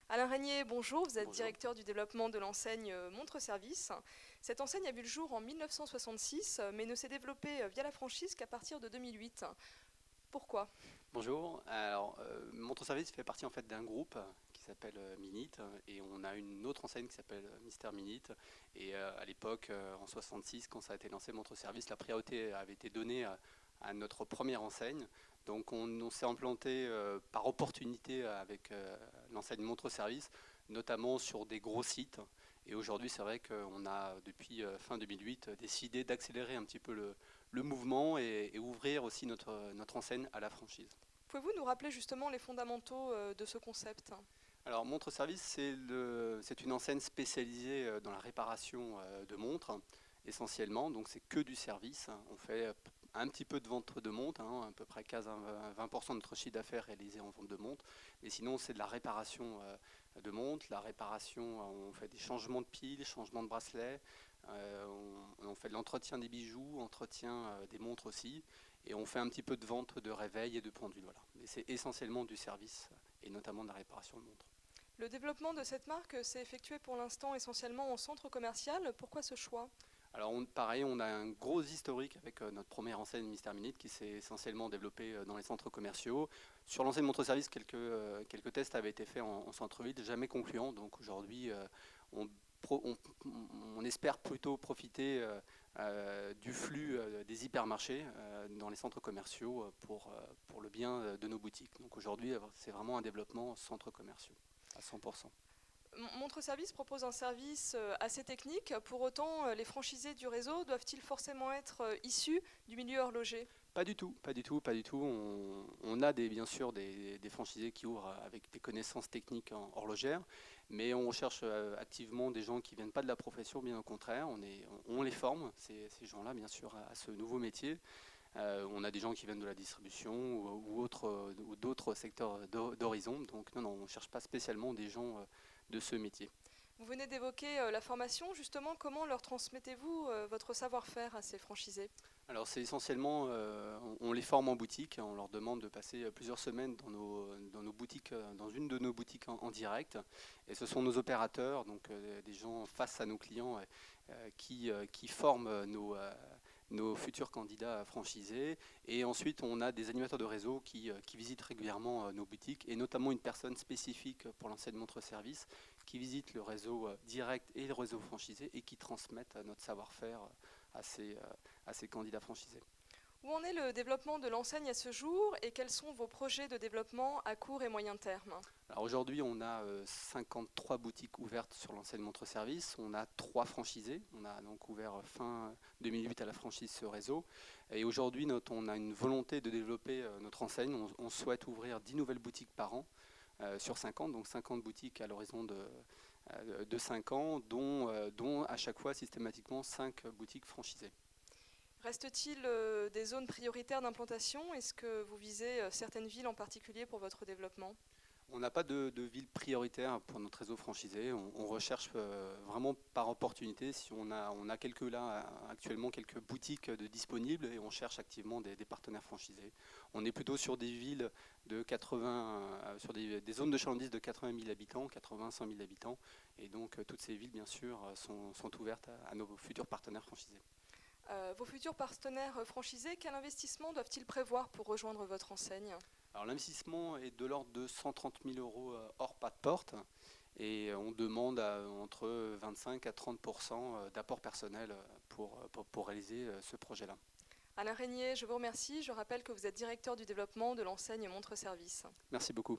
Alain Régnier, bonjour, vous êtes Bonjour. directeur du développement de l'enseigne Montre Service. Cette enseigne a vu le jour en 1966, mais ne s'est développée via la franchise qu'à partir de 2008. Pourquoi? Bonjour. Alors, Montre Service fait partie en fait d'un groupe qui s'appelle Minute et on a une autre enseigne qui s'appelle Mister Minute. Et à l'époque, en 66, quand ça a été lancé Montre Service, la priorité avait été donnée à notre première enseigne. Donc, on s'est implanté par opportunité avec l'enseigne Montre Service, notamment sur des gros sites. Et aujourd'hui, c'est vrai qu'on a, depuis fin 2008, décidé d'accélérer un petit peu le mouvement et ouvrir aussi notre enseigne à la franchise. Pouvez-vous nous rappeler justement les fondamentaux de ce concept? Alors, Montre Service, c'est une enseigne spécialisée dans la réparation de montres, essentiellement. Donc, c'est que du service. On fait un petit peu de vente de montres, à peu près 15 à 20% de notre chiffre d'affaires réalisé en vente de montres. Mais sinon, c'est de la réparation de montres. La réparation, on fait des changements de piles, changements de bracelets. On fait de l'entretien des bijoux, entretien des montres aussi. Et on fait un petit peu de vente de réveil et de pendules. Voilà. Mais c'est essentiellement du service et notamment de la réparation de montres. Le développement de cette marque s'est effectué pour l'instant essentiellement en centre commercial. Pourquoi ce choix? Alors pareil, on a un gros historique avec notre première enseigne Mister Minute qui s'est essentiellement développée dans les centres commerciaux. Sur l'enseigne Montre-Service, quelques tests avaient été faits en centre-ville, jamais concluants. Donc aujourd'hui, on, pro- on- on espère plutôt profiter du flux des hypermarchés dans les centres commerciaux pour le bien de nos boutiques. Donc aujourd'hui, c'est vraiment un développement centres commerciaux à 100%. Montre Service propose un service assez technique. Pour autant, les franchisés du réseau doivent-ils forcément être issus du milieu horloger? Pas du tout, pas du tout, pas du tout. On a bien sûr des franchisés qui ouvrent avec des connaissances techniques en horlogère, mais on recherche activement des gens qui viennent pas de la profession, bien au contraire. On les forme, ces gens-là, bien sûr, à ce nouveau métier. On a des gens qui viennent de la distribution ou d'autres secteurs d'horizon. Donc non, non, on ne cherche pas spécialement des gens de ce métier. Vous venez d'évoquer la formation, justement, comment leur transmettez-vous votre savoir-faire à ces franchisés? Alors c'est essentiellement, on les forme en boutique, on leur demande de passer plusieurs semaines dans nos boutiques, dans une de nos boutiques en direct. Et ce sont nos opérateurs, donc des gens face à nos clients qui forment nos futurs candidats franchisés. Et ensuite, on a des animateurs de réseau qui visitent régulièrement nos boutiques, et notamment une personne spécifique pour l'enseigne Montre-Service qui visite le réseau direct et le réseau franchisé et qui transmettent notre savoir-faire à ces candidats franchisés. Où en est le développement de l'enseigne à ce jour et quels sont vos projets de développement à court et moyen terme? Alors aujourd'hui, on a 53 boutiques ouvertes sur l'enseigne Montre-Service. On a 3 franchisés. On a donc ouvert fin 2008 à la franchise ce réseau. Et aujourd'hui, on a une volonté de développer notre enseigne. On souhaite ouvrir 10 nouvelles boutiques par an sur 5 ans, donc 50 boutiques à l'horizon de 5 ans, dont à chaque fois systématiquement 5 boutiques franchisées. Reste-t-il des zones prioritaires d'implantation? Est-ce que vous visez certaines villes en particulier pour votre développement? On n'a pas de ville prioritaire pour notre réseau franchisé. On recherche vraiment par opportunité. Si on a actuellement quelques boutiques de disponibles et on cherche activement des partenaires franchisés. On est plutôt sur des villes de 80, sur des zones de chalandise de 80 000 habitants, 80-100 000 habitants. Et donc toutes ces villes, bien sûr, sont ouvertes à nos futurs partenaires franchisés. Vos futurs partenaires franchisés, quel investissement doivent-ils prévoir pour rejoindre votre enseigne? Alors l'investissement est de l'ordre de 130 000 euros hors pas de porte et on demande entre 25 à 30% d'apport personnel pour réaliser ce projet-là. Alain Régnier, je vous remercie. Je rappelle que vous êtes directeur du développement de l'enseigne Montre Service. Merci beaucoup.